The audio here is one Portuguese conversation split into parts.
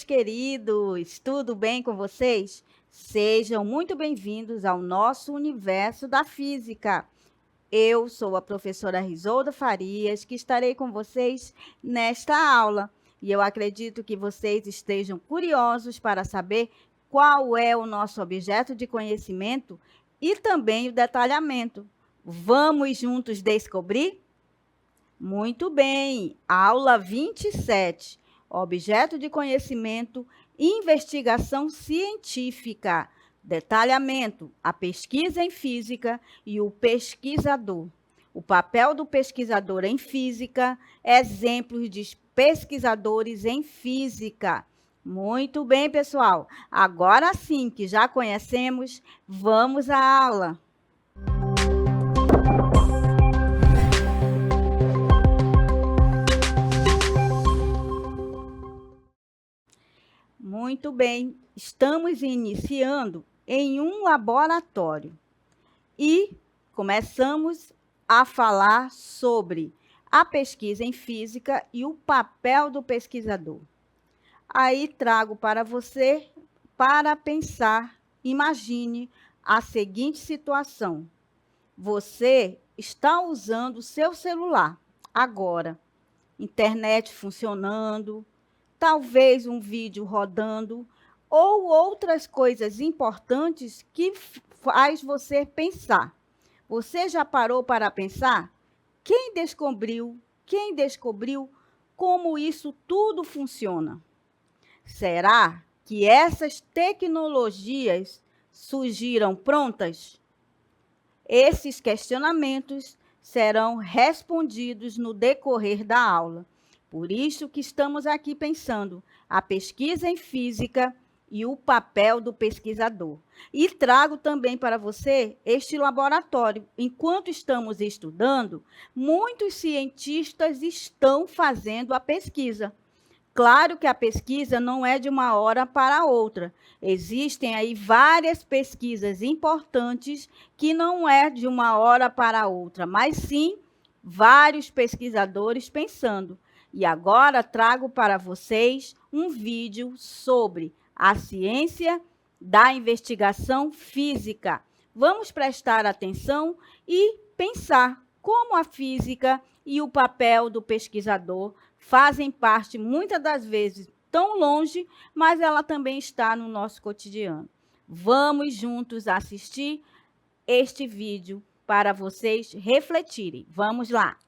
queridos! Tudo bem com vocês? Sejam muito bem-vindos ao nosso universo da física. Eu sou a professora Risolda Farias, que estarei com vocês nesta aula. E eu acredito que vocês estejam curiosos para saber qual é o nosso objeto de conhecimento e também o detalhamento. Vamos juntos descobrir? Muito bem, aula 27, objeto de conhecimento, investigação científica, detalhamento, a pesquisa em física e o pesquisador. O papel do pesquisador em física, exemplos de pesquisadores em física. Muito bem, pessoal. Agora sim que já conhecemos, vamos à aula. Muito bem, estamos iniciando em um laboratório e começamos a falar sobre a pesquisa em física e o papel do pesquisador. Aí trago para você para pensar, imagine a seguinte situação. Você está usando o seu celular agora, internet funcionando, talvez um vídeo rodando, ou outras coisas importantes que faz você pensar. Você já parou para pensar? Quem descobriu como isso tudo funciona? Será que essas tecnologias surgiram prontas? Esses questionamentos serão respondidos no decorrer da aula. Por isso que estamos aqui pensando a pesquisa em física e o papel do pesquisador. E trago também para você este laboratório. Enquanto estamos estudando, muitos cientistas estão fazendo a pesquisa. Claro que a pesquisa não é de uma hora para outra. Existem aí várias pesquisas importantes que não é de uma hora para outra, mas sim vários pesquisadores pensando. E agora trago para vocês um vídeo sobre a ciência da investigação física. Vamos prestar atenção e pensar como a física e o papel do pesquisador fazem parte, muitas das vezes, tão longe, mas ela também está no nosso cotidiano. Vamos juntos assistir este vídeo para vocês refletirem. Vamos lá!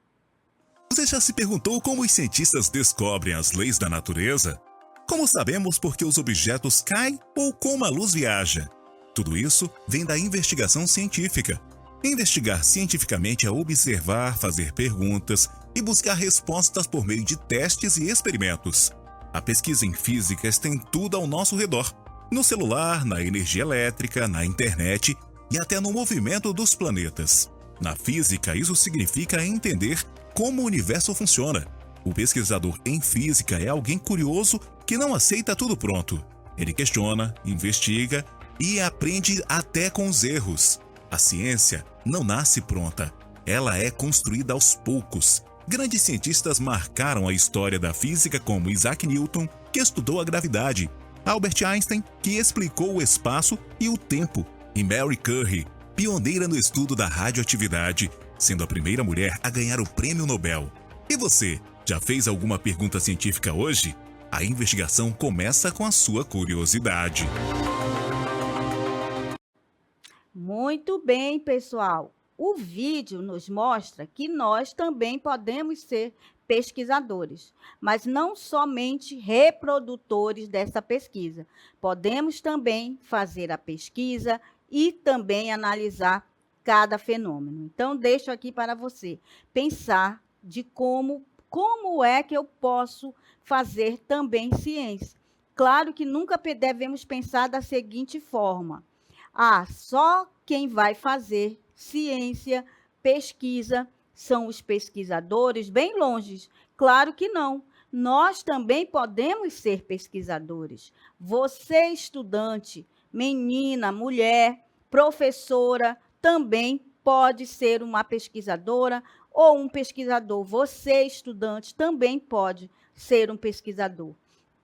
Você já se perguntou como os cientistas descobrem as leis da natureza? Como sabemos por que os objetos caem ou como a luz viaja? Tudo isso vem da investigação científica. Investigar cientificamente é observar, fazer perguntas e buscar respostas por meio de testes e experimentos. A pesquisa em física está em tudo ao nosso redor. No celular, na energia elétrica, na internet e até no movimento dos planetas. Na física, isso significa entender como o universo funciona. O pesquisador em física é alguém curioso que não aceita tudo pronto. Ele questiona, investiga e aprende até com os erros. A ciência não nasce pronta, ela é construída aos poucos. Grandes cientistas marcaram a história da física como Isaac Newton, que estudou a gravidade, Albert Einstein, que explicou o espaço e o tempo, e Marie Curie, pioneira no estudo da radioatividade, sendo a primeira mulher a ganhar o Prêmio Nobel. E você, já fez alguma pergunta científica hoje? A investigação começa com a sua curiosidade. Muito bem, pessoal. O vídeo nos mostra que nós também podemos ser pesquisadores, mas não somente reprodutores dessa pesquisa. Podemos também fazer a pesquisa e também analisar cada fenômeno. Então, deixo aqui para você pensar de como é que eu posso fazer também ciência. Claro que nunca devemos pensar da seguinte forma: só quem vai fazer ciência, pesquisa, são os pesquisadores bem longe. Claro que não. Nós também podemos ser pesquisadores. Você, estudante, menina, mulher, professora, também pode ser uma pesquisadora ou um pesquisador. Você, estudante, também pode ser um pesquisador.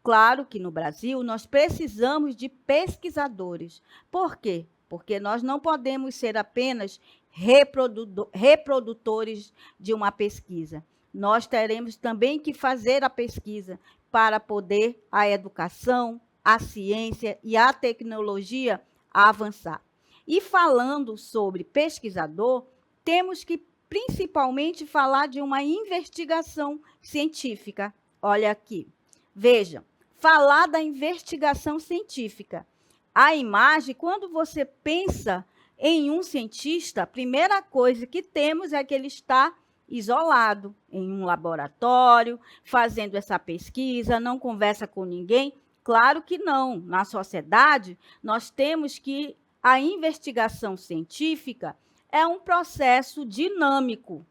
Claro que no Brasil nós precisamos de pesquisadores. Por quê? Porque nós não podemos ser apenas reprodutores de uma pesquisa. Nós teremos também que fazer a pesquisa para poder a educação, a ciência e a tecnologia avançar. E falando sobre pesquisador, temos que principalmente falar de uma investigação científica. Olha aqui, veja, falar da investigação científica. A imagem, quando você pensa em um cientista, a primeira coisa que temos é que ele está isolado em um laboratório, fazendo essa pesquisa, não conversa com ninguém. Claro que não. Na sociedade, nós temos que a investigação científica é um processo dinâmico. O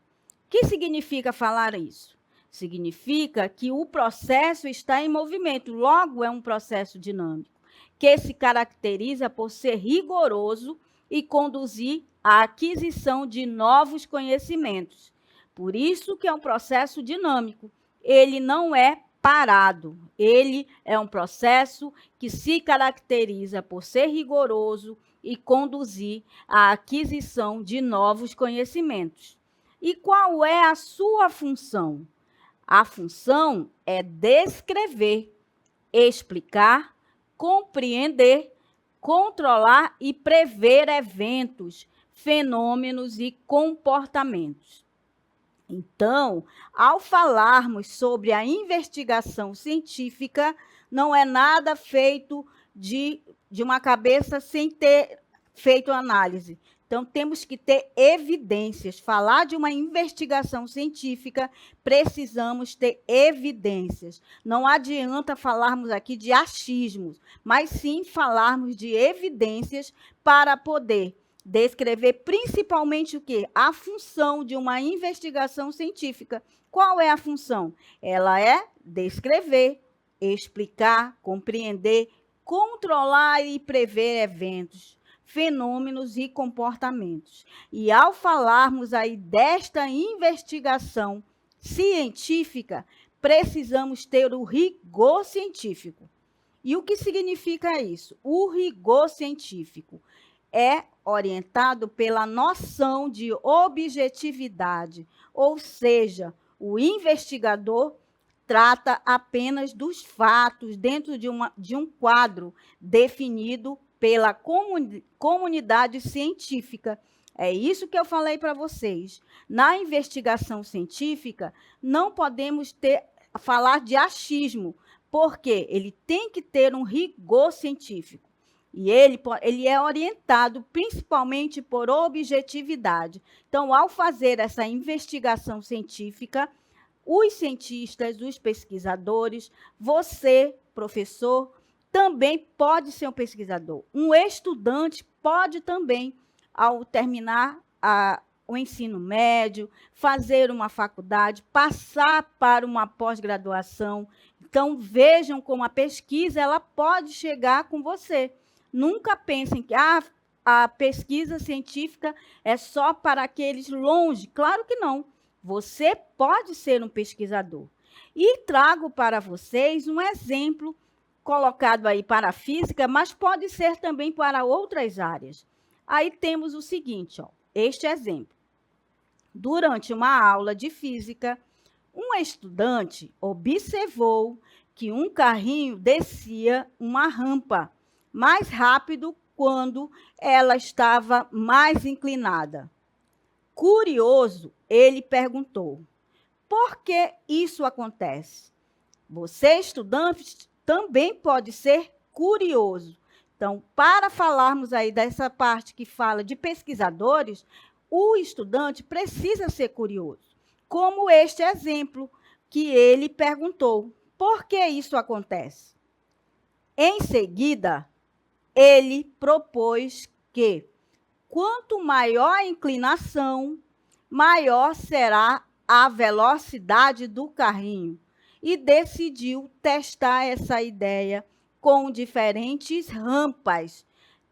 que significa falar isso? Significa que o processo está em movimento, logo é um processo dinâmico, que se caracteriza por ser rigoroso e conduzir à aquisição de novos conhecimentos. Por isso que é um processo dinâmico. Ele não é parado. Ele é um processo que se caracteriza por ser rigoroso e conduzir à aquisição de novos conhecimentos. E qual é a sua função? A função é descrever, explicar, compreender, controlar e prever eventos, fenômenos e comportamentos. Então, ao falarmos sobre a investigação científica, não é nada feito de uma cabeça sem ter feito análise. Então, temos que ter evidências. Falar de uma investigação científica, precisamos ter evidências. Não adianta falarmos aqui de achismos, mas sim falarmos de evidências para poder descrever principalmente o quê? A função de uma investigação científica. Qual é a função? Ela é descrever, explicar, compreender, controlar e prever eventos, fenômenos e comportamentos. E ao falarmos aí desta investigação científica, precisamos ter o rigor científico. E o que significa isso? O rigor científico é orientado pela noção de objetividade, ou seja, o investigador trata apenas dos fatos dentro de um quadro definido pela comunidade científica. É isso que eu falei para vocês. Na investigação científica, não podemos falar de achismo, porque ele tem que ter um rigor científico. E ele é orientado principalmente por objetividade. Então, ao fazer essa investigação científica, os cientistas, os pesquisadores, você, professor, também pode ser um pesquisador. Um estudante pode também, ao terminar o ensino médio, fazer uma faculdade, passar para uma pós-graduação. Então, vejam como a pesquisa ela pode chegar com você. Nunca pensem que a pesquisa científica é só para aqueles longe. Claro que não. Você pode ser um pesquisador. E trago para vocês um exemplo colocado aí para a física, mas pode ser também para outras áreas. Aí temos o seguinte, ó, este exemplo. Durante uma aula de física, um estudante observou que um carrinho descia uma rampa mais rápido quando ela estava mais inclinada. Curioso, ele perguntou: por que isso acontece? Você, estudante, também pode ser curioso. Então, para falarmos aí dessa parte que fala de pesquisadores, o estudante precisa ser curioso. Como este exemplo que ele perguntou: por que isso acontece? Em seguida, ele propôs que, quanto maior a inclinação, maior será a velocidade do carrinho, e decidiu testar essa ideia com diferentes rampas.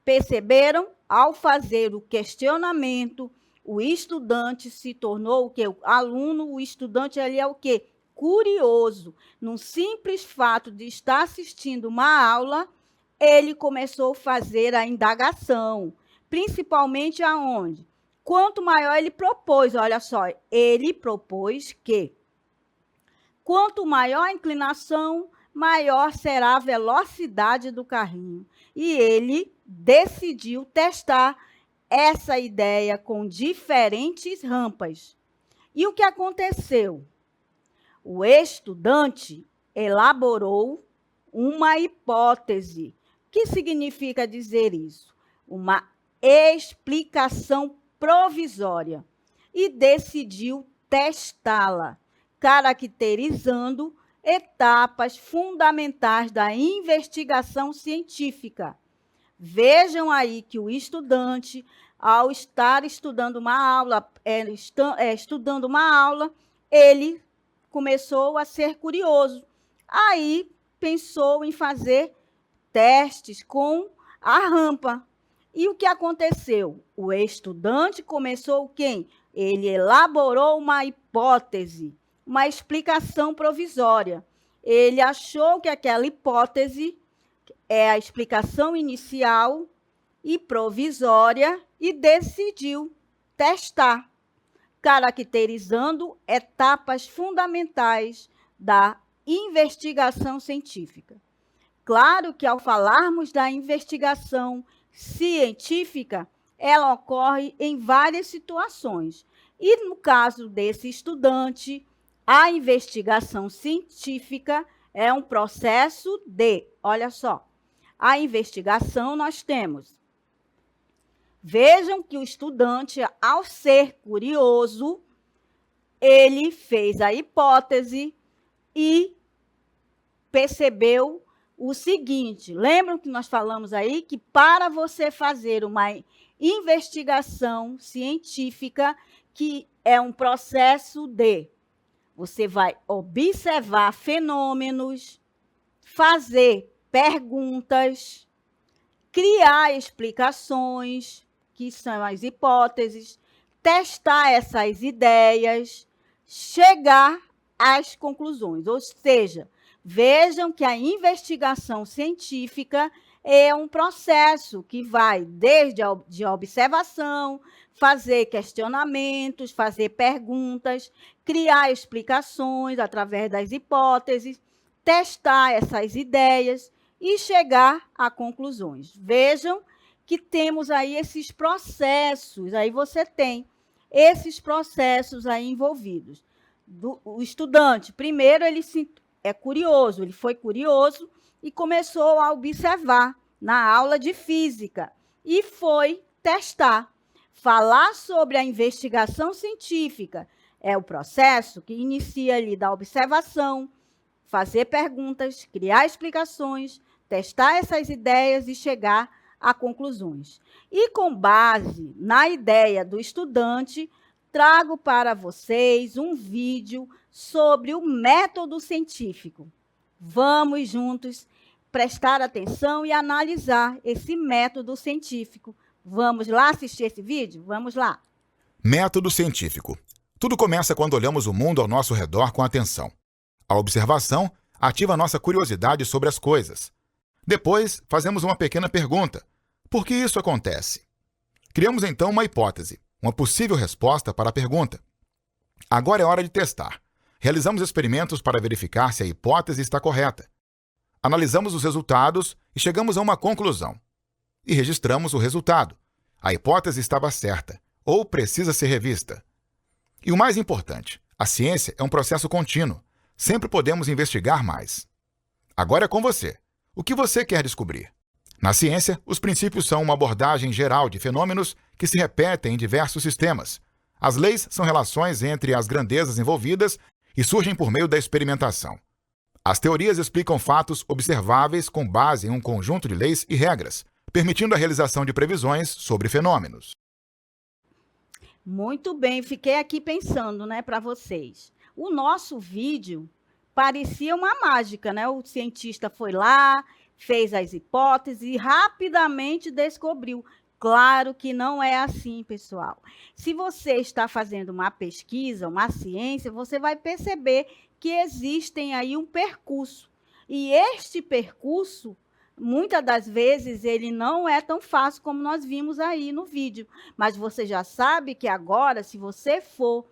Perceberam? Ao fazer o questionamento, o estudante se tornou o quê? O aluno, o estudante ali é o quê? curioso. Num simples fato de estar assistindo uma aula, ele começou a fazer a indagação, principalmente aonde? Quanto maior ele propôs, olha só, ele propôs que quanto maior a inclinação, maior será a velocidade do carrinho. E ele decidiu testar essa ideia com diferentes rampas. E o que aconteceu? O estudante elaborou uma hipótese. O que significa dizer isso? Uma explicação provisória. E decidiu testá-la, caracterizando etapas fundamentais da investigação científica. Vejam aí que o estudante, ao estar estudando uma aula, ele começou a ser curioso. Aí pensou em fazer testes com a rampa. E o que aconteceu? O estudante começou quem? Ele elaborou uma hipótese, uma explicação provisória. Ele achou que aquela hipótese é a explicação inicial e provisória e decidiu testar, caracterizando etapas fundamentais da investigação científica. Claro que, ao falarmos da investigação científica, ela ocorre em várias situações. E, no caso desse estudante, a investigação científica é um processo de, olha só, a investigação nós temos. Vejam que o estudante, ao ser curioso, ele fez a hipótese e percebeu o seguinte. Lembram que nós falamos aí que para você fazer uma investigação científica, que é um processo de você vai observar fenômenos, fazer perguntas, criar explicações, que são as hipóteses, testar essas ideias, chegar às conclusões. Ou seja, vejam que a investigação científica é um processo que vai desde a observação, fazer questionamentos, fazer perguntas, criar explicações através das hipóteses, testar essas ideias e chegar a conclusões. Vejam que temos aí esses processos, aí você tem esses processos aí envolvidos. O estudante, primeiro, ele foi curioso e começou a observar na aula de física e foi testar. Falar sobre a investigação científica é o processo que inicia ali da observação, fazer perguntas, criar explicações, testar essas ideias e chegar a conclusões. E com base na ideia do estudante, trago para vocês um vídeo sobre o método científico. Vamos juntos prestar atenção e analisar esse método científico. Vamos lá assistir esse vídeo? Vamos lá. Método científico. Tudo começa quando olhamos o mundo ao nosso redor com atenção. A observação ativa nossa curiosidade sobre as coisas. Depois, fazemos uma pequena pergunta. Por que isso acontece? Criamos então uma hipótese, uma possível resposta para a pergunta. Agora é hora de testar. Realizamos experimentos para verificar se a hipótese está correta. Analisamos os resultados e chegamos a uma conclusão. E registramos o resultado. A hipótese estava certa, ou precisa ser revista. E o mais importante, a ciência é um processo contínuo. Sempre podemos investigar mais. Agora é com você. O que você quer descobrir? Na ciência, os princípios são uma abordagem geral de fenômenos que se repetem em diversos sistemas. As leis são relações entre as grandezas envolvidas e surgem por meio da experimentação. As teorias explicam fatos observáveis com base em um conjunto de leis e regras, permitindo a realização de previsões sobre fenômenos. Muito bem, fiquei aqui pensando, para vocês. O nosso vídeo parecia uma mágica, O cientista foi lá, fez as hipóteses e rapidamente descobriu. Claro que não é assim, pessoal. Se você está fazendo uma pesquisa, uma ciência, você vai perceber que existem aí um percurso. E este percurso, muitas das vezes, ele não é tão fácil como nós vimos aí no vídeo. Mas você já sabe que agora, se você for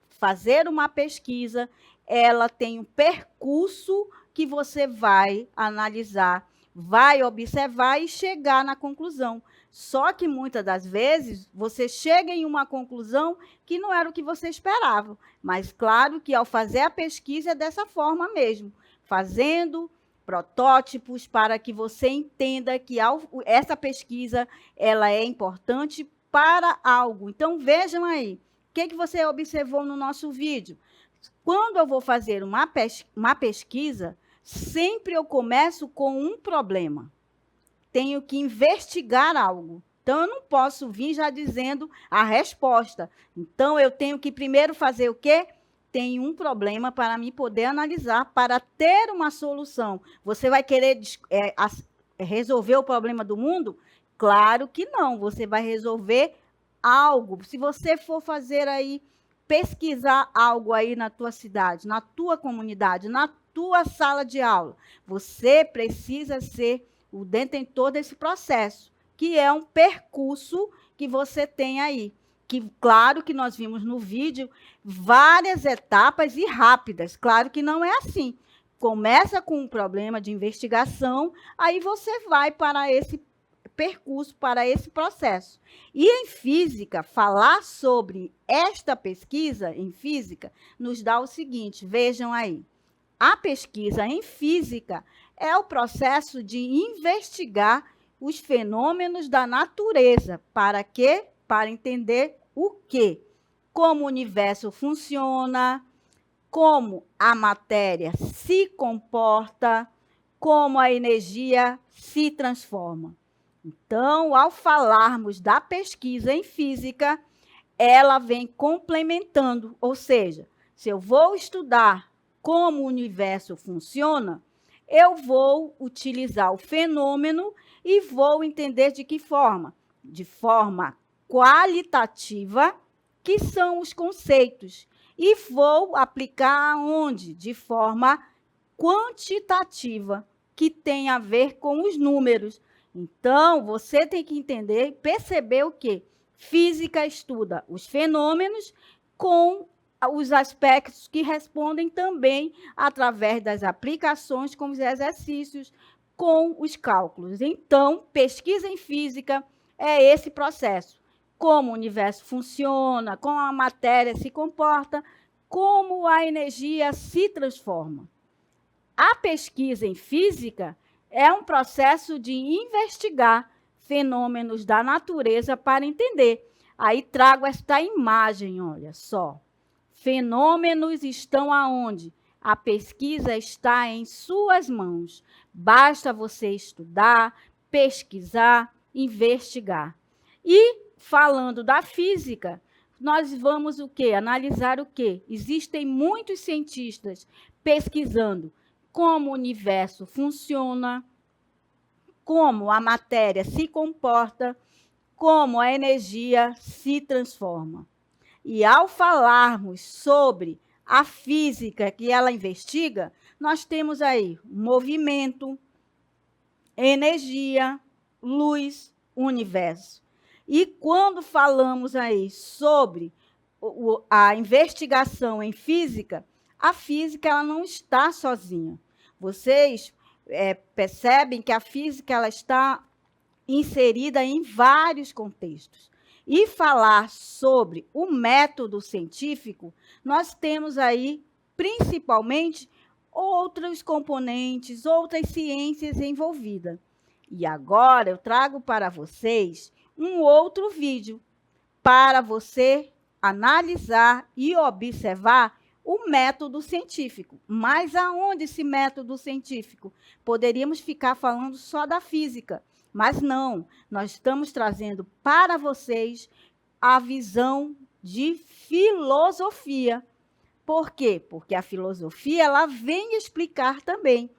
fazer uma pesquisa, ela tem um percurso que você vai analisar, vai observar e chegar na conclusão. Só que muitas das vezes você chega em uma conclusão que não era o que você esperava. Mas claro que ao fazer a pesquisa é dessa forma mesmo, fazendo protótipos para que você entenda que essa pesquisa ela é importante para algo. Então vejam aí, o que você observou no nosso vídeo? Quando eu vou fazer uma pesquisa, sempre eu começo com um problema. Tenho que investigar algo. Então, eu não posso vir já dizendo a resposta. Então, eu tenho que primeiro fazer o quê? Tenho um problema para me poder analisar, para ter uma solução. Você vai querer resolver o problema do mundo? Claro que não. Você vai resolver algo. Se você for fazer aí, pesquisar algo aí na tua cidade, na tua comunidade, na tua sala de aula, você precisa ser o detentor desse processo, que é um percurso que você tem aí. Que, claro que nós vimos no vídeo várias etapas e rápidas. Claro que não é assim. Começa com um problema de investigação, aí você vai para esse percurso, para esse processo. E em física, falar sobre esta pesquisa em física nos dá o seguinte, vejam aí. A pesquisa em física é o processo de investigar os fenômenos da natureza. Para quê? Para entender o quê? Como o universo funciona, como a matéria se comporta, como a energia se transforma. Então, ao falarmos da pesquisa em física, ela vem complementando, ou seja, se eu vou estudar como o universo funciona, eu vou utilizar o fenômeno e vou entender de que forma? De forma qualitativa, que são os conceitos, e vou aplicar aonde? De forma quantitativa, que tem a ver com os números. Então, você tem que entender e perceber o quê? Física estuda os fenômenos com os aspectos que respondem também através das aplicações com os exercícios, com os cálculos. Então, pesquisa em física é esse processo. Como o universo funciona, como a matéria se comporta, como a energia se transforma. A pesquisa em física é um processo de investigar fenômenos da natureza para entender. Aí trago esta imagem, olha só. Fenômenos estão aonde? A pesquisa está em suas mãos. Basta você estudar, pesquisar, investigar. E, falando da física, nós vamos o quê? Analisar o quê? Existem muitos cientistas pesquisando como o universo funciona, como a matéria se comporta, como a energia se transforma. E ao falarmos sobre a física que ela investiga, nós temos aí movimento, energia, luz, universo. E quando falamos aí sobre a investigação em física, a física ela não está sozinha. Vocês percebem que a física ela está inserida em vários contextos. E falar sobre o método científico, nós temos aí, principalmente, outros componentes, outras ciências envolvidas. E agora eu trago para vocês um outro vídeo para você analisar e observar o método científico. Mas aonde esse método científico? Poderíamos ficar falando só da física, mas não. Nós estamos trazendo para vocês a visão de filosofia. Por quê? Porque a filosofia ela vem explicar também.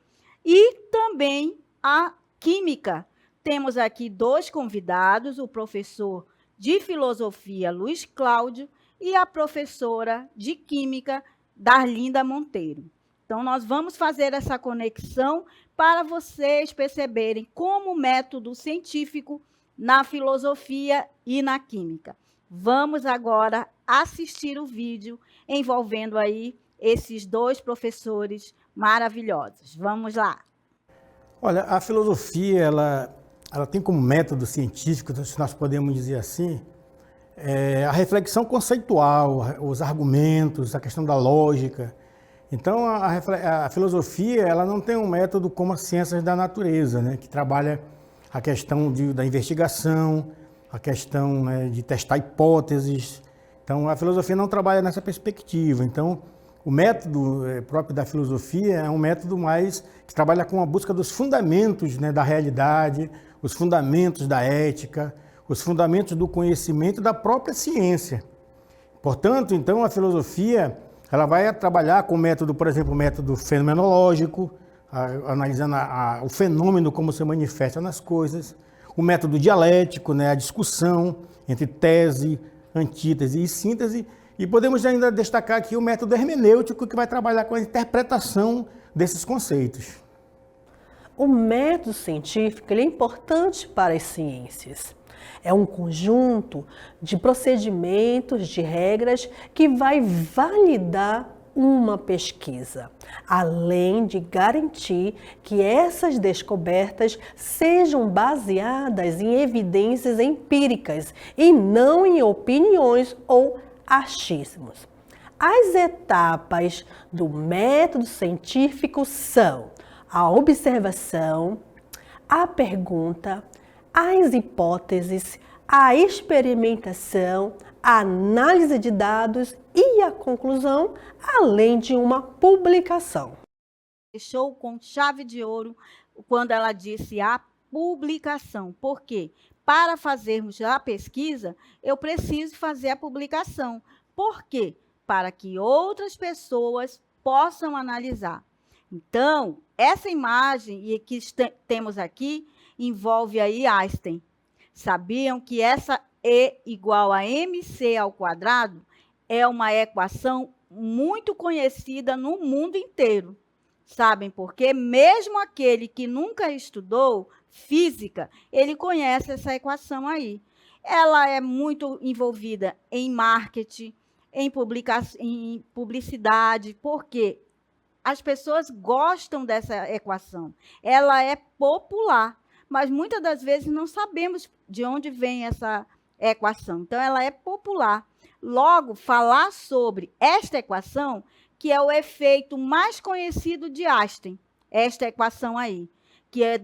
E também a química. Temos aqui dois convidados, o professor de filosofia Luiz Cláudio e a professora de química Darlinda Monteiro. Então, nós vamos fazer essa conexão para vocês perceberem como o método científico na filosofia e na química. Vamos agora assistir o vídeo envolvendo aí esses dois professores maravilhosos. Vamos lá. Olha, a filosofia, ela tem como método científico, se nós podemos dizer assim, a reflexão conceitual, os argumentos, a questão da lógica. Então, a filosofia, ela não tem um método como as ciências da natureza, né, que trabalha a questão da investigação, a questão, né, de testar hipóteses. Então, a filosofia não trabalha nessa perspectiva. Então, o método próprio da filosofia é um método mais que trabalha com a busca dos fundamentos, né, da realidade, os fundamentos da ética, os fundamentos do conhecimento da própria ciência. Portanto, então, a filosofia ela vai trabalhar com o método, por exemplo, o método fenomenológico, analisando o fenômeno como se manifesta nas coisas, o método dialético, né, a discussão entre tese, antítese e síntese, e podemos ainda destacar aqui o método hermenêutico, que vai trabalhar com a interpretação desses conceitos. O método científico ele é importante para as ciências. É um conjunto de procedimentos, de regras que vai validar uma pesquisa, além de garantir que essas descobertas sejam baseadas em evidências empíricas e não em opiniões ou achismos. As etapas do método científico são a observação, a pergunta, as hipóteses, a experimentação, a análise de dados e a conclusão, além de uma publicação. Deixou com chave de ouro quando ela disse a publicação. Por quê? Para fazermos a pesquisa, eu preciso fazer a publicação. Por quê? Para que outras pessoas possam analisar. Então, essa imagem que temos aqui envolve aí Einstein. Sabiam que essa E igual a mc ao quadrado é uma equação muito conhecida no mundo inteiro. Sabem por quê? Mesmo aquele que nunca estudou física, ele conhece essa equação aí. Ela é muito envolvida em marketing, em publicidade, porque as pessoas gostam dessa equação. Ela é popular, mas muitas das vezes não sabemos de onde vem essa equação. Então, ela é popular. Logo, falar sobre esta equação, que é o efeito mais conhecido de Einstein, esta equação aí, que é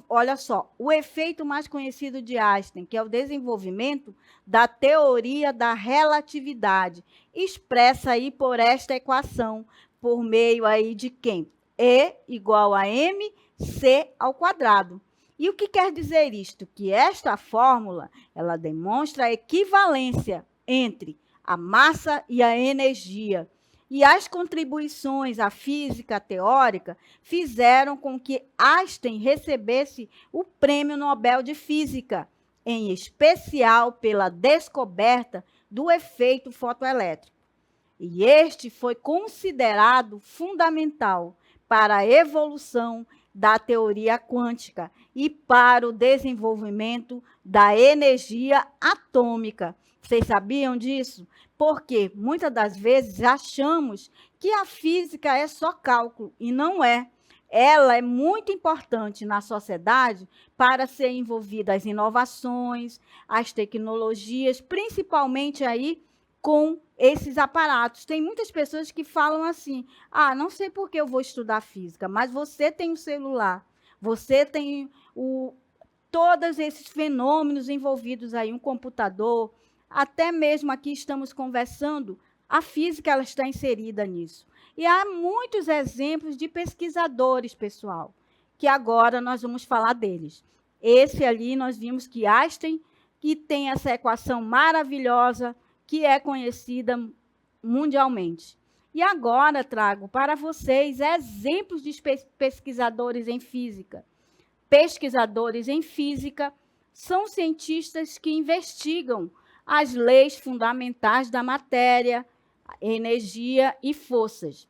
olha só, o efeito mais conhecido de Einstein, que é o desenvolvimento da teoria da relatividade, expressa aí por esta equação, por meio aí de quem? E igual a mc ao quadrado. E o que quer dizer isto? Que esta fórmula, ela demonstra a equivalência entre a massa e a energia. E as contribuições à física teórica fizeram com que Einstein recebesse o Prêmio Nobel de Física, em especial pela descoberta do efeito fotoelétrico. E este foi considerado fundamental para a evolução da teoria quântica e para o desenvolvimento da energia atômica. Vocês sabiam disso? Porque muitas das vezes achamos que a física é só cálculo, e não é. Ela é muito importante na sociedade para ser envolvida as inovações, as tecnologias, principalmente aí com esses aparatos. Tem muitas pessoas que falam assim, não sei por que eu vou estudar física, mas você tem um celular, você tem todos esses fenômenos envolvidos aí, um computador, até mesmo aqui estamos conversando, a física ela está inserida nisso. E há muitos exemplos de pesquisadores, pessoal, que agora nós vamos falar deles. Esse ali nós vimos que Einstein, que tem essa equação maravilhosa, que é conhecida mundialmente. E agora trago para vocês exemplos de pesquisadores em física. Pesquisadores em física são cientistas que investigam as leis fundamentais da matéria, energia e forças.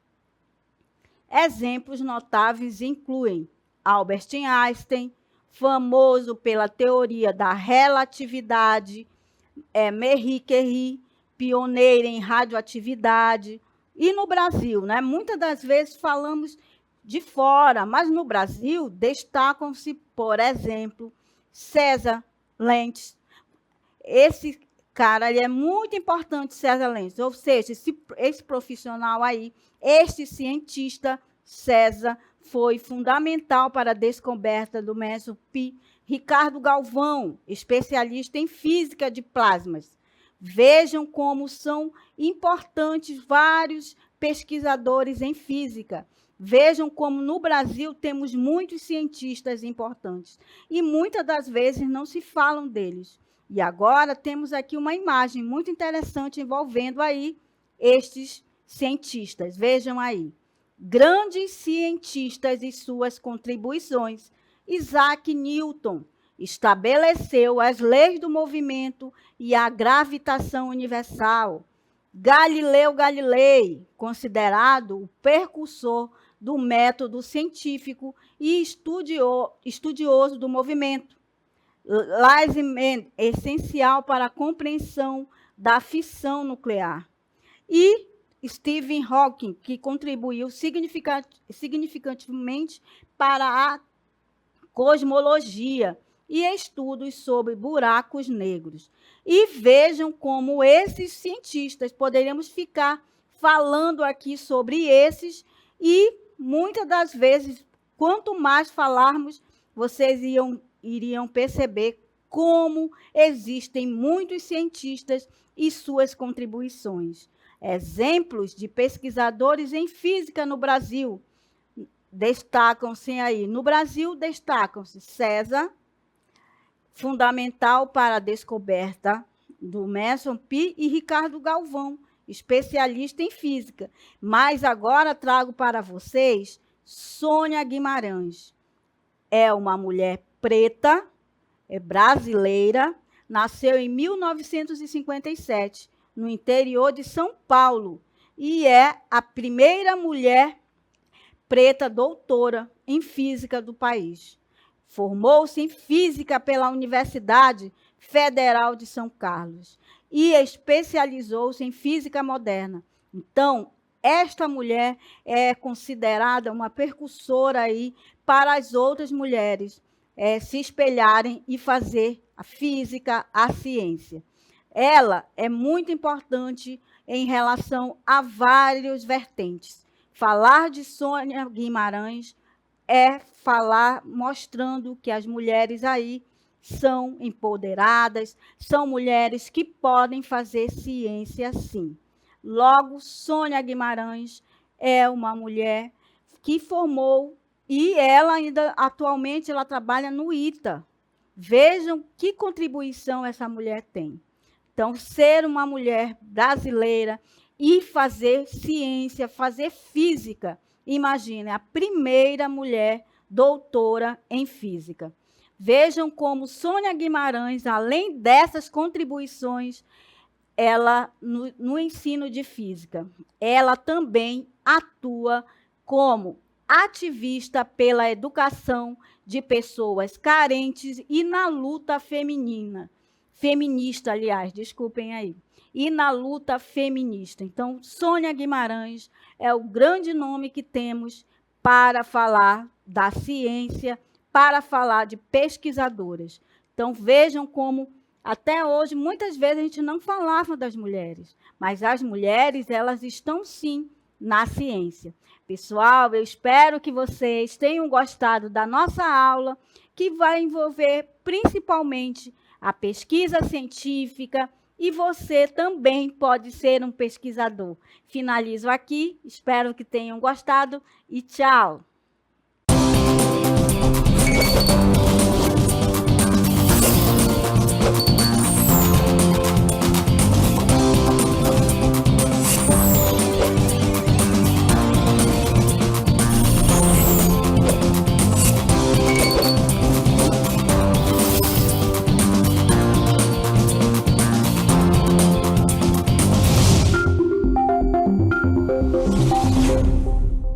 Exemplos notáveis incluem Albert Einstein, famoso pela teoria da relatividade, Marie Curie, pioneira em radioatividade. E no Brasil, né? Muitas das vezes falamos de fora, mas no Brasil destacam-se, por exemplo, César Lentz. Esse cara, ele é muito importante, César Lentz, ou seja, esse profissional aí, este cientista, César, foi fundamental para a descoberta do método Pi. Ricardo Galvão, especialista em física de plasmas. Vejam como são importantes vários pesquisadores em física. Vejam como no Brasil temos muitos cientistas importantes e muitas das vezes não se falam deles. E agora temos aqui uma imagem muito interessante envolvendo aí estes cientistas. Vejam aí. Grandes cientistas e suas contribuições. Isaac Newton estabeleceu as leis do movimento e a gravitação universal. Galileu Galilei, considerado o precursor do método científico e estudioso do movimento. Leibniz, essencial para a compreensão da fissão nuclear. E Stephen Hawking, que contribuiu significativamente para a cosmologia e estudos sobre buracos negros. E vejam como esses cientistas, poderíamos ficar falando aqui sobre esses, e muitas das vezes, quanto mais falarmos, vocês iriam perceber como existem muitos cientistas e suas contribuições. Exemplos de pesquisadores em física no Brasil destacam-se aí. No Brasil, destacam-se César, fundamental para a descoberta do método Pi, e Ricardo Galvão, especialista em física. Mas agora trago para vocês Sônia Guimarães. É uma mulher preta, é brasileira, nasceu em 1957, no interior de São Paulo, e é a primeira mulher preta doutora em física do país. Formou-se em física pela Universidade Federal de São Carlos e especializou-se em física moderna. Então, esta mulher é considerada uma precursora aí para as outras mulheres se espelharem e fazer a física, a ciência. Ela é muito importante em relação a vários vertentes. Falar de Sônia Guimarães é falar mostrando que as mulheres aí são empoderadas, são mulheres que podem fazer ciência sim. Logo, Sônia Guimarães é uma mulher que formou, e ela ainda atualmente ela trabalha no ITA. Vejam que contribuição essa mulher tem. Então, ser uma mulher brasileira e fazer ciência, fazer física, imagine, a primeira mulher doutora em física. Vejam como Sônia Guimarães, além dessas contribuições, ela no ensino de física, ela também atua como ativista pela educação de pessoas carentes e na luta feminista, aliás, desculpem aí, e na luta feminista. Então, Sônia Guimarães é o grande nome que temos para falar da ciência, para falar de pesquisadoras. Então, vejam como, até hoje, muitas vezes a gente não falava das mulheres, mas as mulheres, elas estão sim na ciência. Pessoal, eu espero que vocês tenham gostado da nossa aula, que vai envolver principalmente a pesquisa científica, e você também pode ser um pesquisador. Finalizo aqui, espero que tenham gostado e tchau!